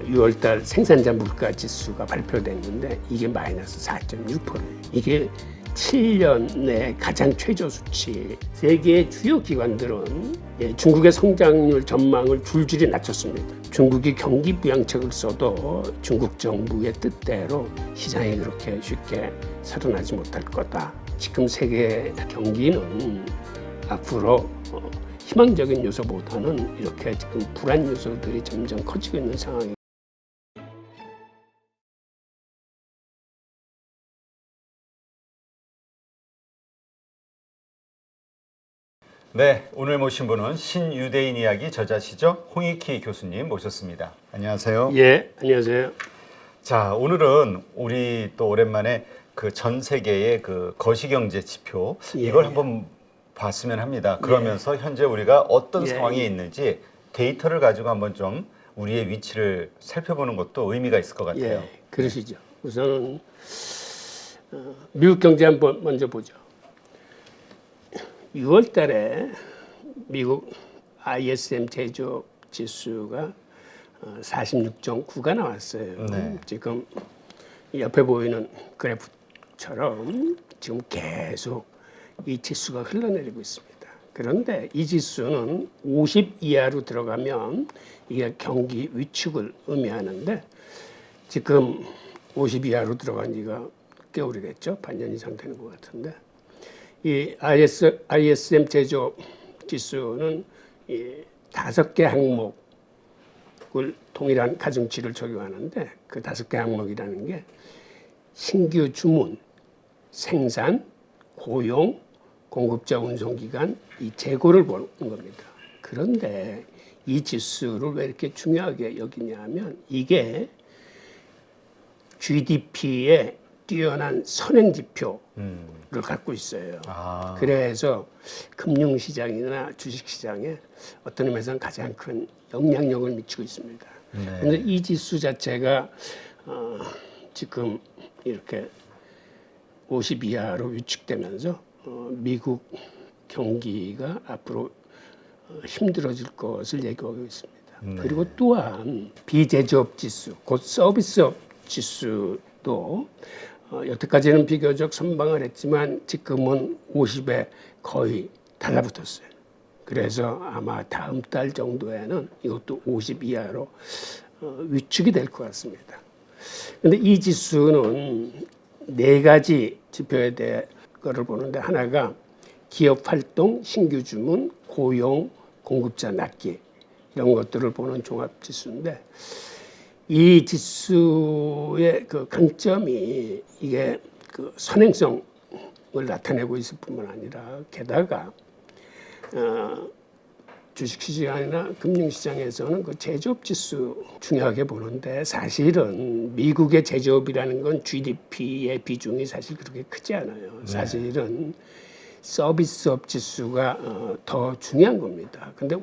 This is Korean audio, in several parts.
6월달 생산자 물가 지수가 발표됐는데 이게 마이너스 4.6%. 이게 7년 내 가장 최저 수치. 세계의 주요 기관들은 중국의 성장률 전망을 줄줄이 낮췄습니다. 중국이 경기 부양책을 써도 중국 정부의 뜻대로 시장이 그렇게 쉽게 살아나지 못할 거다. 지금 세계 경기는 앞으로 희망적인 요소보다는 이렇게 지금 불안 요소들이 점점 커지고 있는 상황입니다. 네, 오늘 모신 분은 신유대인 이야기 저자시죠? 홍익희 교수님 모셨습니다. 안녕하세요. 예, 안녕하세요. 자, 오늘은 우리 또 오랜만에 그 전 세계의 그 거시경제 지표 이걸 한번 봤으면 합니다. 그러면서 현재 우리가 어떤 상황에 있는지 데이터를 가지고 한번 좀 우리의 위치를 살펴보는 것도 의미가 있을 것 같아요. 그러시죠. 우선 미국 경제 한번 먼저 보죠. 6월 달에 미국 ISM 제조업 지수가 46.9가 나왔어요. 지금 옆에 보이는 그래프처럼 지금 계속 이 지수가 흘러내리고 있습니다. 그런데 이 지수는 50 이하로 들어가면 이게 경기 위축을 의미하는데 지금 50 이하로 들어간 지가 꽤 오래됐죠. 반년 이상 되는 것 같은데 이 ISM 제조업 지수는 이 5개 항목을 동일한 가중치를 적용하는데 그 5개 항목이라는 게 신규 주문, 생산, 고용, 공급자 운송기간, 이 재고를 보는 겁니다. 그런데 이 지수를 왜 이렇게 중요하게 여기냐 하면 이게 GDP의 뛰어난 선행지표를 갖고 있어요. 그래서 금융시장이나 주식시장에 어떤 의미에서는 가장 큰 영향력을 미치고 있습니다. 그런데 이 지수 자체가 지금 이렇게 50 이하로 위축되면서 미국 경기가 앞으로 힘들어질 것을 예고하고 있습니다. 그리고 또한 비제조업 지수, 곧 서비스업 지수도 여태까지는 비교적 선방을 했지만 지금은 50에 거의 달라붙었어요. 그래서 아마 다음 달 정도에는 이것도 50 이하로 위축이 될 것 같습니다. 그런데 이 지수는 4가지 지표에 대해 거를 보는데 하나가 기업 활동, 신규 주문, 고용, 공급자 낫기 이런 것들을 보는 종합 지수인데 이 지수의 그 강점이 이게 그 선행성을 나타내고 있을 뿐만 아니라 게다가 주식시장이나 금융시장에서는 그 제조업 지수 중요하게 보는데 사실은 미국의 제조업이라는 건 GDP의 비중이 사실 그렇게 크지 않아요. 사실은 서비스업 지수가 더 중요한 겁니다. 근데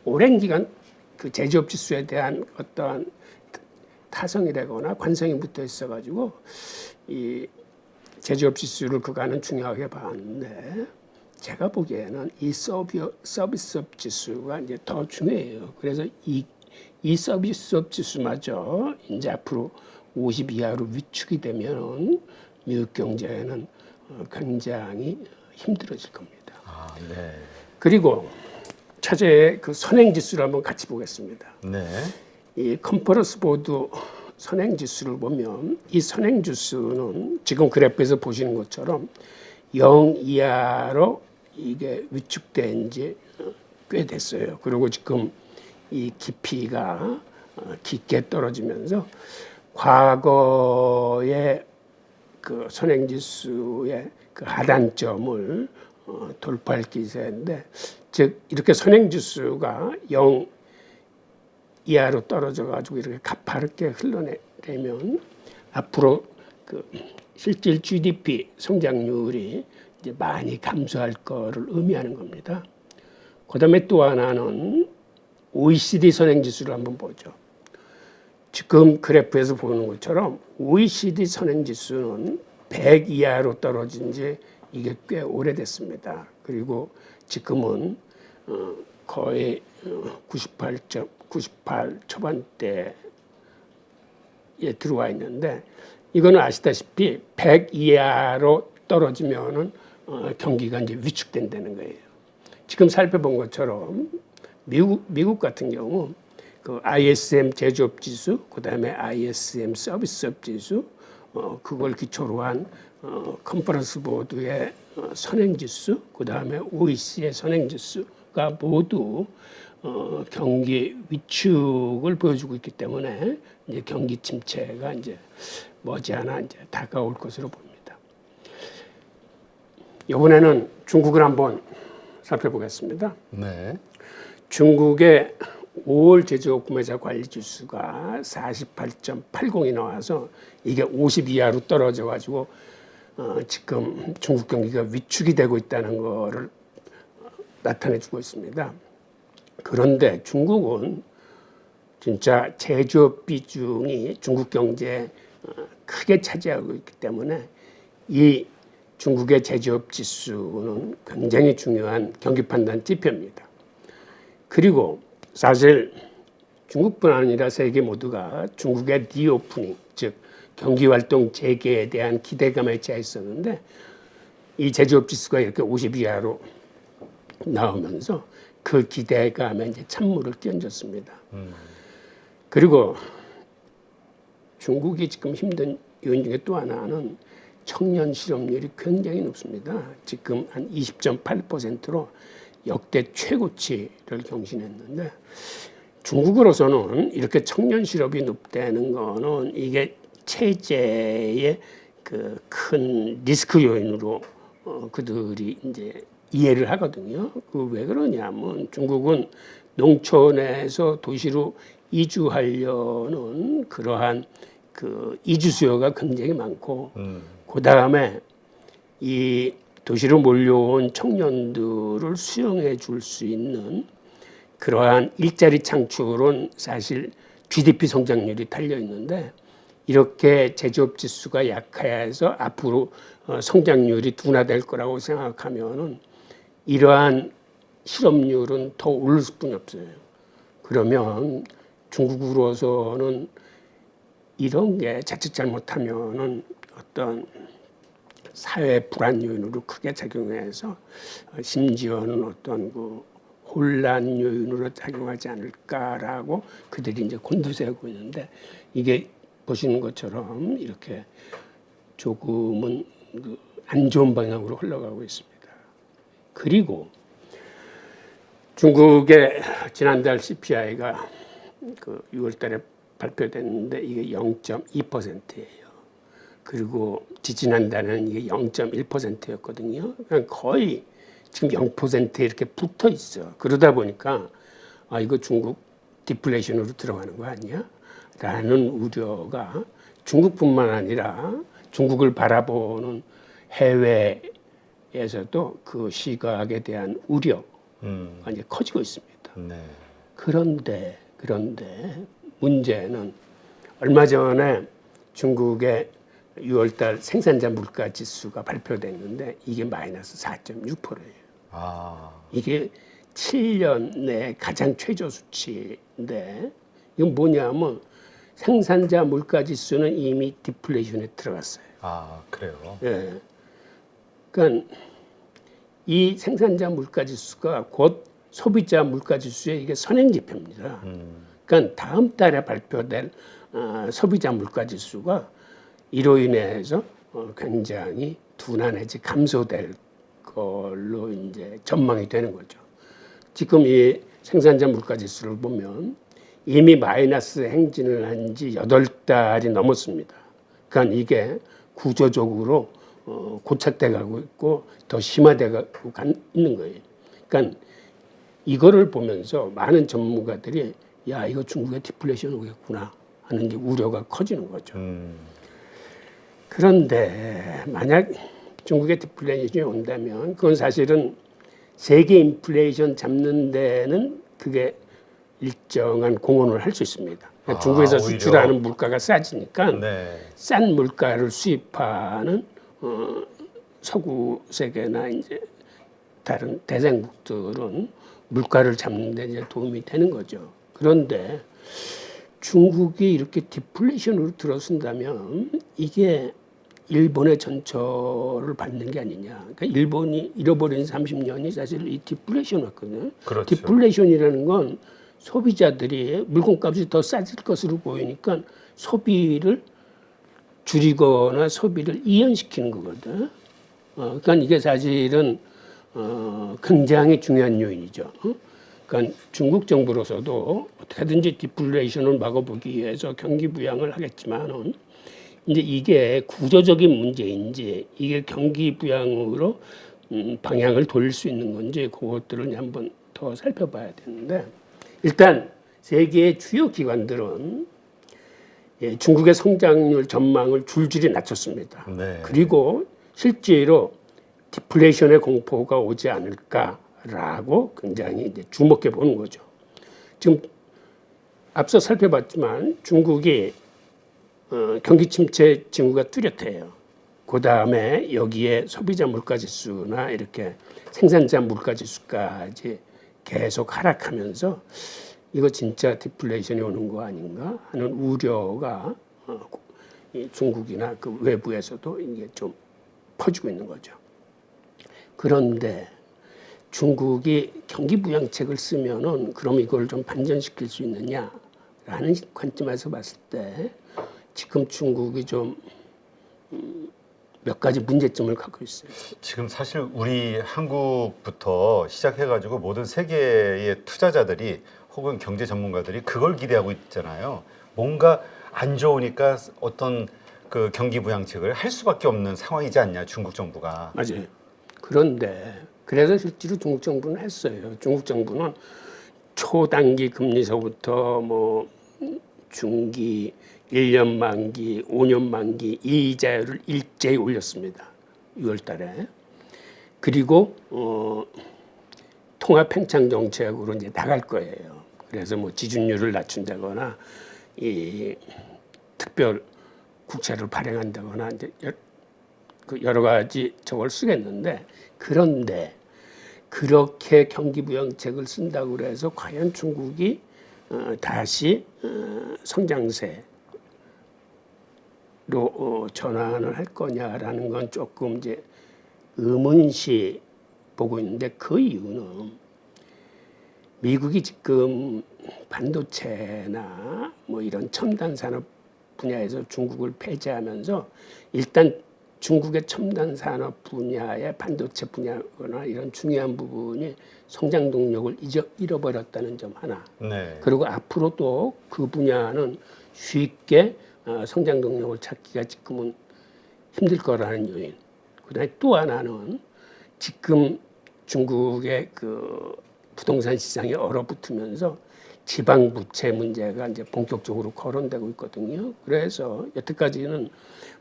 오랜 기간 그 제조업 지수에 대한 어떠한 타성이라거나 관성이 붙어 있어가지고 이 제조업 지수를 그간은 중요하게 봤는데 제가 보기에는 이 서비스업 지수가 이제 더 중요해요. 그래서 이 서비스업 지수마저 이제 앞으로 50 이하로 위축이 되면 미국 경제는 굉장히 힘들어질 겁니다. 그리고 차제의 그 선행 지수를 한번 같이 보겠습니다. 이 컨퍼런스 보드 선행 지수를 보면 이 선행 지수는 지금 그래프에서 보시는 것처럼 0 이하로 이게 위축된 지 꽤 됐어요. 그리고 지금 이 깊이가 깊게 떨어지면서 과거의 그 선행지수의 그 하단점을 돌파할 기세인데, 즉 이렇게 선행지수가 0 이하로 떨어져가지고 이렇게 가파르게 흘러내면 앞으로 그 실질 GDP 성장률이 이제 많이 감소할 거를 의미하는 겁니다. 그다음에 또 하나는 OECD 선행지수를 한번 보죠. 지금 그래프에서 보는 것처럼 OECD 선행지수는 100 이하로 떨어진 지 이게 꽤 오래됐습니다. 그리고 지금은 거의 98 초반대 들어와 있는데 이거는 아시다시피 100 이하로 떨어지면은 경기가 이제 위축된다는 거예요. 지금 살펴본 것처럼 미국 같은 경우 그 ISM 제조업 지수, 그다음에 ISM 서비스업 지수, 그걸 기초로 한 컨퍼런스 보드의 선행 지수, 그다음에 OEC의 선행 지수가 모두 경기 위축을 보여주고 있기 때문에 이제 경기 침체가 이제 머지않아 이제 다가올 것으로 봅니다. 이번에는 중국을 한번 살펴보겠습니다. 네. 중국의 5월 제조업 구매자 관리 지수가 48.80이 나와서 이게 50 이하로 떨어져 가지고 지금 중국 경기가 위축이 되고 있다는 것을 나타내 주고 있습니다. 그런데 중국은 진짜 제조업 비중이 중국 경제에 크게 차지하고 있기 때문에 이 중국의 제조업 지수는 굉장히 중요한 경기 판단 지표입니다. 그리고 사실 중국뿐 아니라 세계 모두가 중국의 리오프닝, 즉 경기활동 재개에 대한 기대감에 차 있었는데 이 제조업 지수가 이렇게 50 이하로 나오면서 그 기대감에 이제 찬물을 끼얹었습니다. 그리고 중국이 지금 힘든 요인 중에 또 하나는 청년 실업률이 굉장히 높습니다. 지금 한 20.8%로 역대 최고치를 경신했는데 중국으로서는 이렇게 청년 실업이 높다는 거는 이게 체제의 그 큰 리스크 요인으로 그들이 이제 이해를 하거든요. 그 왜 그러냐면 중국은 농촌에서 도시로 이주하려는 그러한 그 이주 수요가 굉장히 많고 그 다음에 이 도시로 몰려온 청년들을 수용해 줄 수 있는 그러한 일자리 창출은 사실 GDP 성장률이 달려 있는데 이렇게 제조업 지수가 약해서 앞으로 성장률이 둔화될 거라고 생각하면은 이러한 실업률은 더 오를 수뿐이 없어요. 그러면 중국으로서는 이런 게 자칫 잘못하면은 어떤 사회 불안 요인으로 크게 작용해서 심지어는 어떤 그 혼란 요인으로 작용하지 않을까라고 그들이 이제 곤두세우고 있는데 이게 보시는 것처럼 이렇게 조금은 그 안 좋은 방향으로 흘러가고 있습니다. 그리고 중국의 지난달 CPI가 그 6월달에 발표됐는데 이게 0.2%예요. 그리고 지지난달에는 이게 0.1%였거든요. 그러니까 거의 지금 0%에 이렇게 붙어 있어. 그러다 보니까 이거 중국 디플레이션으로 들어가는 거 아니야? 라는 우려가 중국뿐만 아니라 중국을 바라보는 해외에서도 그 시각에 대한 우려가 이제 커지고 있습니다. 네. 그런데 문제는 얼마 전에 중국의 6월달 생산자 물가 지수가 발표됐는데 이게 마이너스 4.6%예요. 이게 7년 내 가장 최저 수치인데 이건 뭐냐면 생산자 물가 지수는 이미 디플레이션에 들어갔어요. 그래요? 예. 그러니까 이 생산자 물가 지수가 곧 소비자 물가 지수의 이게 선행 지표입니다. 그러니까 다음 달에 발표될 소비자 물가 지수가 이로 인해서 굉장히 둔화 내지 감소될 걸로 이제 전망이 되는 거죠. 지금 이 생산자 물가 지수를 보면 이미 마이너스 행진을 한 지 8달이 넘었습니다. 그러니까 이게 구조적으로 고착돼 가고 있고 더 심화돼 가고 있는 거예요. 그러니까 이거를 보면서 많은 전문가들이 야 이거 중국의 디플레이션 오겠구나 하는 이제 우려가 커지는 거죠. 그런데 만약 중국의 디플레이션이 온다면 그건 사실은 세계 인플레이션 잡는 데는 그게 일정한 공헌을 할 수 있습니다. 그러니까 중국에서 오히려. 수출하는 물가가 싸지니까 네. 싼 물가를 수입하는 서구 세계나 이제 다른 대장국들은 물가를 잡는 데 이제 도움이 되는 거죠. 그런데 중국이 이렇게 디플레이션으로 들어선다면 이게 일본의 전철을 받는 게 아니냐. 그러니까 일본이 잃어버린 30년이 사실 이 디플레이션이었거든요. 그렇죠. 디플레이션이라는 건 소비자들이 물건값이 더 싸질 것으로 보이니까 소비를 줄이거나 소비를 이연시키는 거거든. 그러니까 이게 사실은 굉장히 중요한 요인이죠. 그러니까 중국 정부로서도 어떻게든지 디플레이션을 막아보기 위해서 경기 부양을 하겠지만은 이제 이게 구조적인 문제인지 이게 경기 부양으로 방향을 돌릴 수 있는 건지 그것들을 한번 더 살펴봐야 되는데 일단 세계의 주요 기관들은 중국의 성장률 전망을 줄줄이 낮췄습니다. 네. 그리고 실제로 디플레이션의 공포가 오지 않을까라고 굉장히 이제 주목해 보는 거죠. 지금 앞서 살펴봤지만 중국이 경기 침체 징후가 뚜렷해요. 그 다음에 여기에 소비자 물가지수나 이렇게 생산자 물가지수까지 계속 하락하면서 이거 진짜 디플레이션이 오는 거 아닌가 하는 우려가 중국이나 그 외부에서도 이게 좀 퍼지고 있는 거죠. 그런데 중국이 경기 부양책을 쓰면은 그럼 이걸 좀 반전시킬 수 있느냐라는 관점에서 봤을 때 지금 중국이 좀 몇 가지 문제점을 갖고 있어요. 지금 사실 우리 한국부터 시작해가지고 모든 세계의 투자자들이 혹은 경제 전문가들이 그걸 기대하고 있잖아요. 뭔가 안 좋으니까 어떤 그 경기 부양책을 할 수밖에 없는 상황이지 않냐, 중국 정부가. 맞아요. 그런데 그래서 실제로 중국 정부는 했어요. 중국 정부는 초단기 금리서부터 뭐 중기 1년 만기, 5년 만기 이자율을 일제히 올렸습니다. 6월 달에. 그리고 통화 팽창 정책으로 이제 나갈 거예요. 그래서 뭐 지준율을 낮춘다거나 이 특별 국채를 발행한다거나 이제 여러 가지 저걸 쓰겠는데 그런데 그렇게 경기 부양책을 쓴다고 그래서 과연 중국이 다시 성장세 로 전환을 할 거냐라는 건 조금 이제 의문시 보고 있는데 그 이유는 미국이 지금 반도체나 뭐 이런 첨단 산업 분야에서 중국을 배제하면서 일단 중국의 첨단 산업 분야의 반도체 분야거나 이런 중요한 부분이 성장 동력을 잃어버렸다는 점 하나. 네. 그리고 앞으로 또 그 분야는 쉽게 성장 동력을 찾기가 지금은 힘들 거라는 요인. 그다음에 또 하나는 지금 중국의 그 부동산 시장이 얼어붙으면서 지방 부채 문제가 이제 본격적으로 거론되고 있거든요. 그래서 여태까지는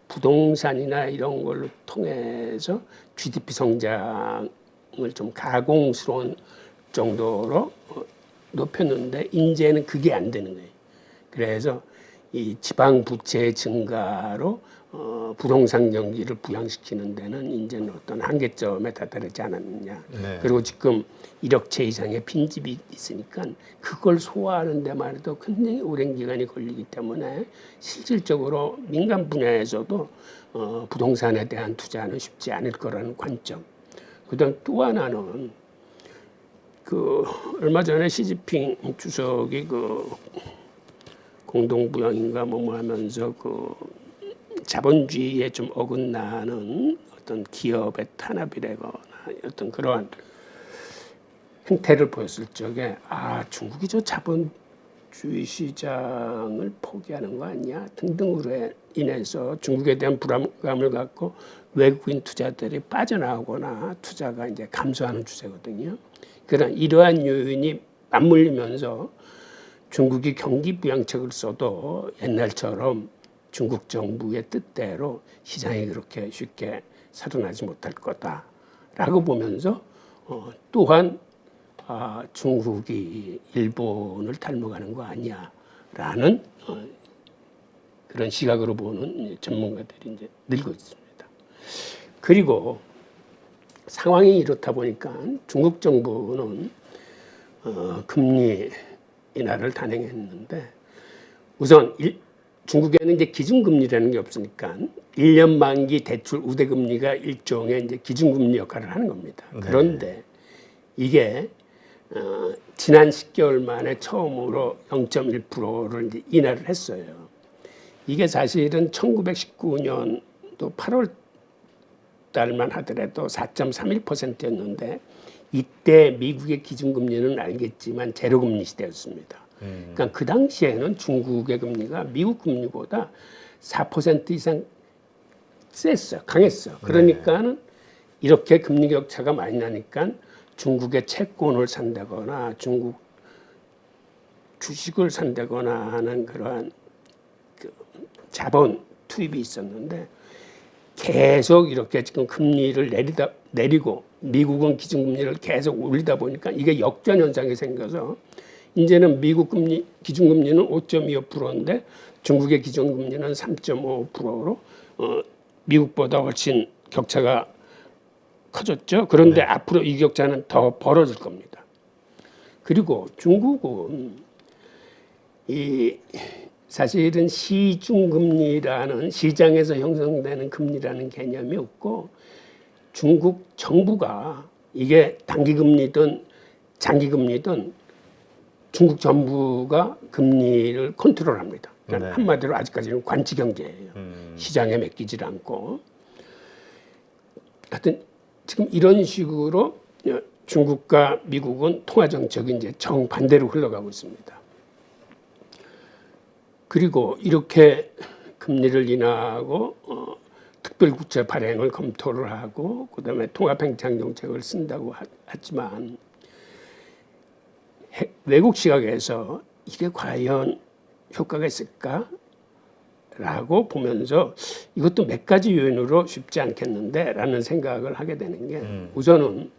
부동산이나 이런 걸로 통해서 GDP 성장을 좀 가공스러운 정도로 높였는데 이제는 그게 안 되는 거예요. 그래서 이 지방 부채 증가로 부동산 경기를 부양시키는 데는 이제는 어떤 한계점에 다다르지 않았느냐. 네. 그리고 지금 1억 채 이상의 빈집이 있으니까 그걸 소화하는 데만 해도 굉장히 오랜 기간이 걸리기 때문에 실질적으로 민간 분야에서도 부동산에 대한 투자는 쉽지 않을 거라는 관점. 그다음 또 하나는 그 얼마 전에 시진핑 주석이 그 공동부양인가 뭐 하면서 그 자본주의에 좀 어긋나는 어떤 기업의 탄압이라거나 어떤 그러한 행태를 보였을 적에 중국이 저 자본주의 시장을 포기하는 거 아니야 등등으로 인해서 중국에 대한 불안감을 갖고 외국인 투자들이 빠져나오거나 투자가 이제 감소하는 추세거든요. 그런 이러한 요인이 맞물리면서 중국이 경기 부양책을 써도 옛날처럼 중국 정부의 뜻대로 시장이 그렇게 쉽게 살아나지 못할 거다라고 보면서 또한 중국이 일본을 닮아가는 거 아니야라는 그런 시각으로 보는 전문가들이 이제 늘고 있습니다. 그리고 상황이 이렇다 보니까 중국 정부는 금리 인하를 단행했는데 우선 중국에는 이제 기준금리라는 게 없으니까 1년 만기 대출 우대금리가 일종의 이제 기준금리 역할을 하는 겁니다. 네. 그런데 이게 지난 10개월 만에 처음으로 0.1%를 이제 인하를 했어요. 이게 사실은 1919년도 8월 달만 하더라도 4.31%였는데 이때 미국의 기준금리는 알겠지만 제로금리 시대였습니다. 그러니까 그 당시에는 중국의 금리가 미국 금리보다 4% 이상 셌어, 강했어. 그러니까는 이렇게 금리 격차가 많이 나니까 중국의 채권을 산다거나 중국 주식을 산다거나 하는 그러한 그 자본 투입이 있었는데 계속 이렇게 지금 금리를 내리고 미국은 기준금리를 계속 올리다 보니까 이게 역전 현상이 생겨서 이제는 미국 금리 기준금리는 5.25%인데 중국의 기준금리는 3.5%로 미국보다 훨씬 격차가 커졌죠. 그런데 앞으로 이 격차는 더 벌어질 겁니다. 그리고 중국은 이 사실은 시중금리라는 시장에서 형성되는 금리라는 개념이 없고 중국 정부가 이게 단기금리든 장기금리든 중국 정부가 금리를 컨트롤합니다. 그러니까 한마디로 아직까지는 관치경제예요. 시장에 맡기질 않고. 하여튼 지금 이런 식으로 중국과 미국은 통화정책이 이제 정반대로 흘러가고 있습니다. 그리고 이렇게 금리를 인하하고 특별국채 발행을 검토를 하고 그다음에 통화팽창정책을 쓴다고 하지만 외국 시각에서 이게 과연 효과가 있을까라고 보면서 이것도 몇 가지 요인으로 쉽지 않겠는데라는 생각을 하게 되는 게 우선은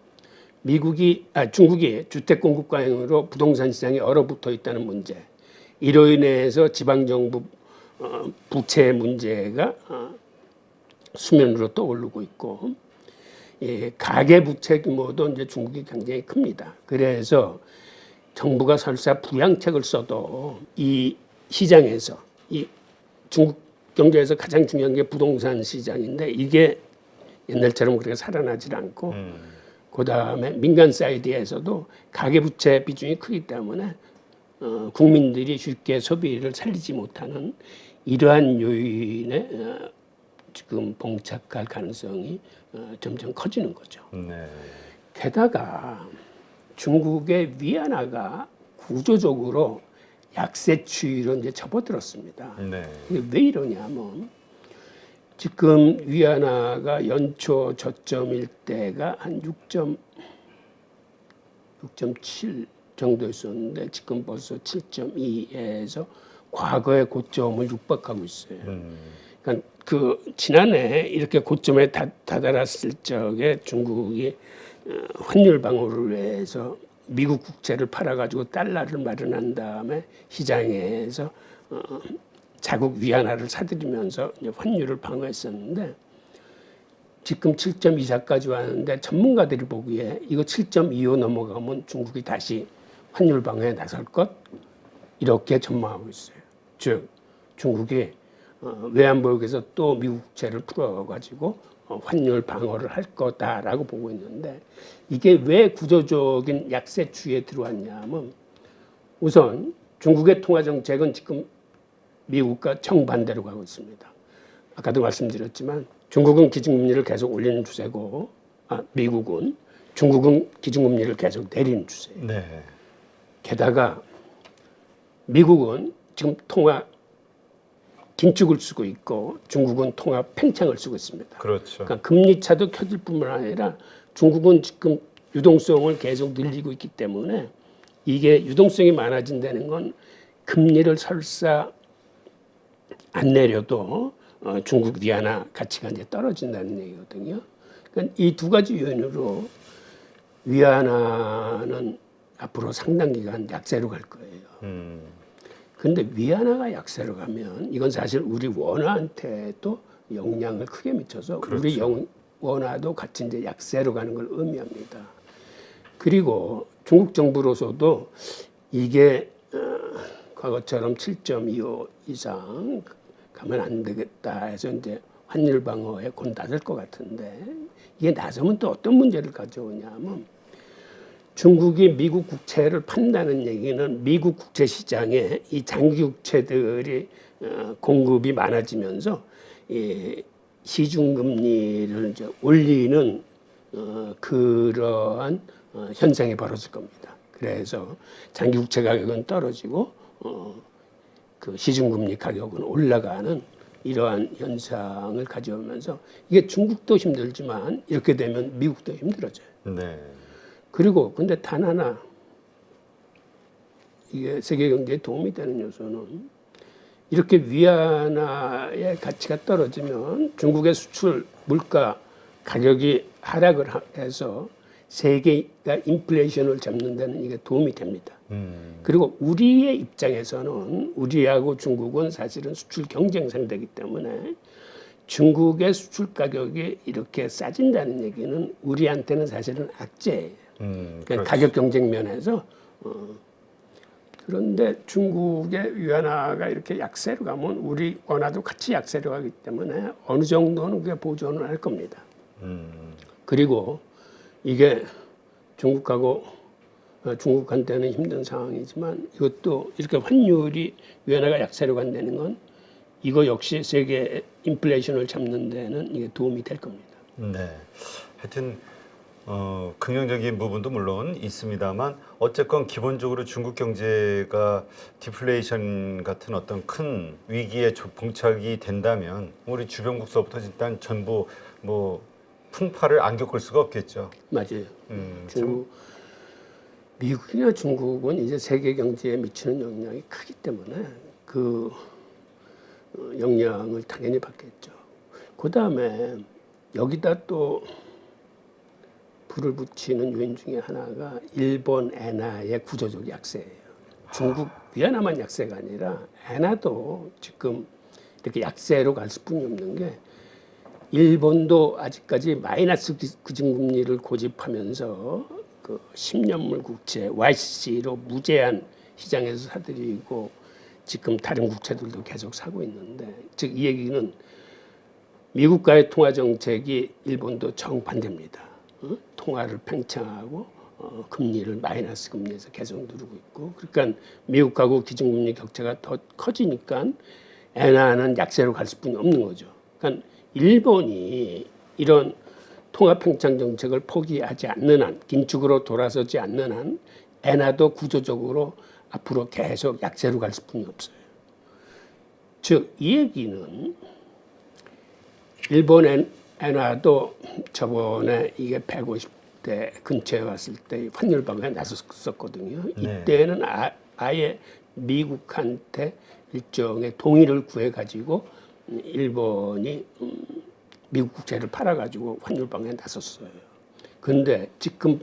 중국이 주택 공급 과잉으로 부동산 시장에 얼어붙어 있다는 문제. 이로 인해서 지방 정부 부채 문제가 수면으로 떠오르고 있고, 가계 부채 규모도 이제 중국이 굉장히 큽니다. 그래서 정부가 설사 부양책을 써도 이 시장에서 이 중국 경제에서 가장 중요한 게 부동산 시장인데 이게 옛날처럼 그렇게 살아나질 않고 그다음에 민간 사이드에서도 가계부채 비중이 크기 때문에 국민들이 쉽게 소비를 살리지 못하는 이러한 요인에 지금 봉착할 가능성이 점점 커지는 거죠. 네. 게다가 중국의 위안화가 구조적으로 약세 추이로 이제 접어들었습니다. 네. 이게 왜 이러냐면 지금 위안화가 연초 저점일 때가 한 6.7 정도였었는데 지금 벌써 7.2에서 과거의 고점을 육박하고 있어요. 그러니까 그 지난해 이렇게 고점에 다다랐을 적에 중국이 환율 방어를 위해서 미국 국채를 팔아가지고 달러를 마련한 다음에 시장에서 자국 위안화를 사들이면서 이제 환율을 방어했었는데 지금 7.24까지 왔는데 전문가들이 보기에 이거 7.25 넘어가면 중국이 다시 환율 방어에 나설 것 이렇게 전망하고 있어요. 즉 중국이 외환보유고에서 또 미국 국채를 풀어가지고 환율 방어를 할 거다라고 보고 있는데 이게 왜 구조적인 약세 추이에 들어왔냐면 우선 중국의 통화 정책은 지금 미국과 정반대로 가고 있습니다. 아까도 말씀드렸지만 중국은 기준금리를 계속 올리는 추세고 미국은 중국은 기준금리를 계속 내리는 추세예요. 네. 게다가 미국은 지금 통화 긴축을 쓰고 있고 중국은 통화 팽창을 쓰고 있습니다. 그렇죠. 그러니까 금리 차도 켜질 뿐만 아니라 중국은 지금 유동성을 계속 늘리고 있기 때문에 이게 유동성이 많아진다는 건 금리를 설사 안 내려도 중국 위안화 가치가 이제 떨어진다는 얘기거든요. 그러니까 이 두 가지 요인으로 위안화는 앞으로 상당 기간 약세로 갈 거예요. 그런데 위안화가 약세로 가면 이건 사실 우리 원화한테도 영향을 크게 미쳐서 그렇죠. 우리 원화도 같이 이제 약세로 가는 걸 의미합니다. 그리고 중국 정부로서도 이게 과거처럼 7.25 이상 가면 안 되겠다 해서 이제 환율 방어에 곧 나설 것 같은데 이게 나서면 또 어떤 문제를 가져오냐면 중국이 미국 국채를 판다는 얘기는 미국 국채 시장에 이 장기 국채들이 공급이 많아지면서 이 시중 금리를 이제 올리는 그러한 현상이 벌어질 겁니다. 그래서 장기 국채 가격은 떨어지고 그 시중 금리 가격은 올라가는 이러한 현상을 가져오면서 이게 중국도 힘들지만 이렇게 되면 미국도 힘들어져요. 네. 그리고 근데 단 하나 이게 세계 경제에 도움이 되는 요소는 이렇게 위안화의 가치가 떨어지면 중국의 수출 물가 가격이 하락을 해서 세계가 인플레이션을 잡는 데는 이게 도움이 됩니다. 그리고 우리의 입장에서는 우리하고 중국은 사실은 수출 경쟁 상대이기 때문에 중국의 수출 가격이 이렇게 싸진다는 얘기는 우리한테는 사실은 악재예요. 그러니까 가격 경쟁 면에서 그런데 중국의 위안화가 이렇게 약세로 가면 우리 원화도 같이 약세로 가기 때문에 어느 정도는 그게 보존을 할 겁니다. 그리고 이게 중국한테는 힘든 상황이지만 이것도 이렇게 환율이 위안화가 약세로 간다는 건 이거 역시 세계 인플레이션을 잡는 데는 이게 도움이 될 겁니다. 네. 하여튼 긍정적인 부분도 물론 있습니다만 어쨌건 기본적으로 중국 경제가 디플레이션 같은 어떤 큰 위기에 봉착이 된다면 우리 주변국서부터 일단 전부 뭐 풍파를 안 겪을 수가 없겠죠. 맞아요. 미국이나 중국은 이제 세계 경제에 미치는 영향이 크기 때문에 그 영향을 당연히 받겠죠. 그 다음에 여기다 또 불을 붙이는 요인 중에 하나가 일본 엔화의 구조적 약세예요. 중국 위안화만 약세가 아니라 엔화도 지금 이렇게 약세로 갈 수뿐이 없는 게 일본도 아직까지 마이너스 기준금리를 고집하면서 그 10년물 국채 YCC로 무제한 시장에서 사들이고 지금 다른 국채들도 계속 사고 있는데 즉 이 얘기는 미국과의 통화 정책이 일본도 정반대입니다. 통화를 팽창하고 금리를 마이너스 금리에서 계속 누르고 있고 그러니까 미국하고 기준금리 격차가 더 커지니까 엔화는 약세로 갈 수뿐이 없는 거죠. 그러니까 일본이 이런 통화 팽창 정책을 포기하지 않는 한, 긴축으로 돌아서지 않는 한 엔화도 구조적으로 앞으로 계속 약세로 갈 수뿐이 없어요. 즉 이 얘기는 일본 엔화도 저번에 이게 150대 근처에 왔을 때 환율 방어에 나섰었거든요. 네. 이때는 아예 미국한테 일종의 동의를 구해가지고 일본이 미국 국채를 팔아가지고 환율 방어에 나섰어요. 그런데 지금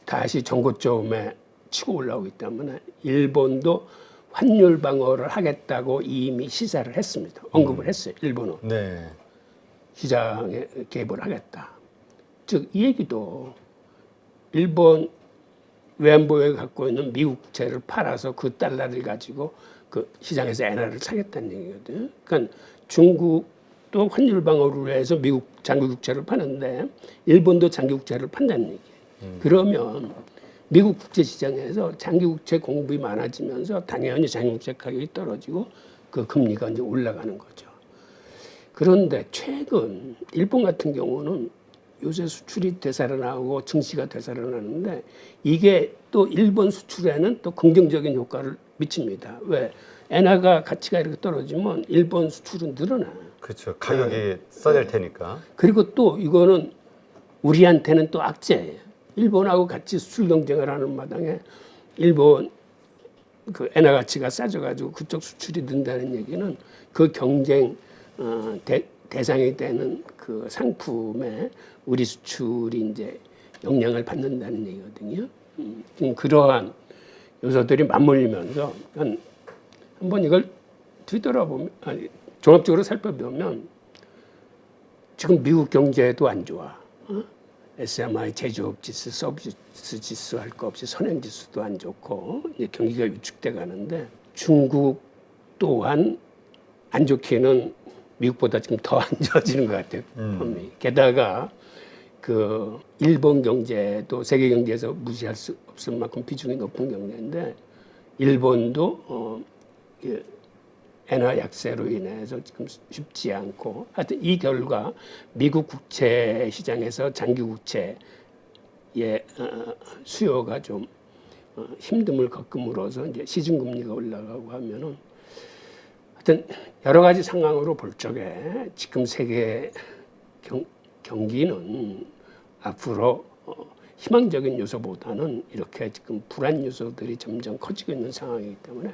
다시 전고점에 치고 올라오기 때문에 일본도 환율 방어를 하겠다고 이미 시사를 했습니다. 언급을 했어요. 일본은. 네. 시장에 개입을 하겠다. 즉 이 얘기도 일본 외환보유에 갖고 있는 미국 국채를 팔아서 그 달러를 가지고 그 시장에서 엔화를 사겠다는 얘기거든요. 그러니까 중국도 환율 방어를 해서 미국 장기 국채를 파는데 일본도 장기 국채를 판다는 얘기예요. 그러면 미국 국채 시장에서 장기 국채 공급이 많아지면서 당연히 장기 국채 가격이 떨어지고 그 금리가 이제 올라가는 거죠. 그런데 최근 일본 같은 경우는 요새 수출이 되살아나고 증시가 되살아나는데 이게 또 일본 수출에는 또 긍정적인 효과를 미칩니다. 왜? 엔화가 가치가 이렇게 떨어지면 일본 수출은 늘어나요. 그렇죠. 가격이 싸질 테니까. 그리고 또 이거는 우리한테는 또 악재예요. 일본하고 같이 수출 경쟁을 하는 마당에 일본 그 엔화 가치가 싸져가지고 그쪽 수출이 는다는 얘기는 그 경쟁 대상이 되는 그 상품에 우리 수출이 이제 영향을 받는다는 얘기거든요. 지금 그러한 요소들이 맞물리면서 한번 이걸 뒤돌아보면 종합적으로 살펴보면 지금 미국 경제도 안 좋아. SMI 제조업 지수, 서비스 지수 할 거 없이 선행 지수도 안 좋고 이제 경기가 위축돼 가는데 중국 또한 안 좋게는 미국보다 지금 더 안 좋아지는 것 같아요. 범위. 게다가 그 일본 경제도 세계 경제에서 무시할 수 없을 만큼 비중이 높은 경제인데 일본도 엔화 약세로 인해서 지금 쉽지 않고 하여튼 이 결과 미국 국채 시장에서 장기 국채의 수요가 좀 힘듦을 겪음으로써 이제 시중 금리가 올라가고 하면은 하여튼 여러 가지 상황으로 볼 적에 지금 세계 경기는 앞으로 희망적인 요소보다는 이렇게 지금 불안 요소들이 점점 커지고 있는 상황이기 때문에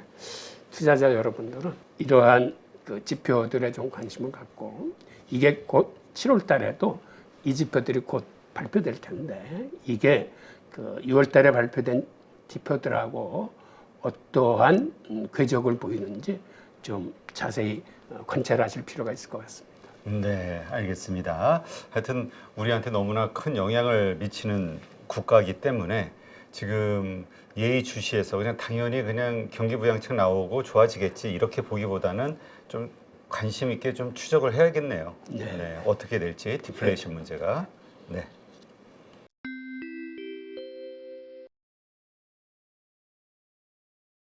투자자 여러분들은 이러한 그 지표들에 좀 관심을 갖고 이게 곧 7월 달에도 이 지표들이 곧 발표될 텐데 이게 그 6월 달에 발표된 지표들하고 어떠한 궤적을 보이는지 좀 자세히 관찰하실 필요가 있을 것 같습니다. 네, 알겠습니다. 하여튼 우리한테 너무나 큰 영향을 미치는 국가이기 때문에 지금 예의주시해서 그냥 당연히 그냥 경기 부양책 나오고 좋아지겠지 이렇게 보기보다는 좀 관심 있게 좀 추적을 해야겠네요. 네, 어떻게 될지 디플레이션 문제가. 네.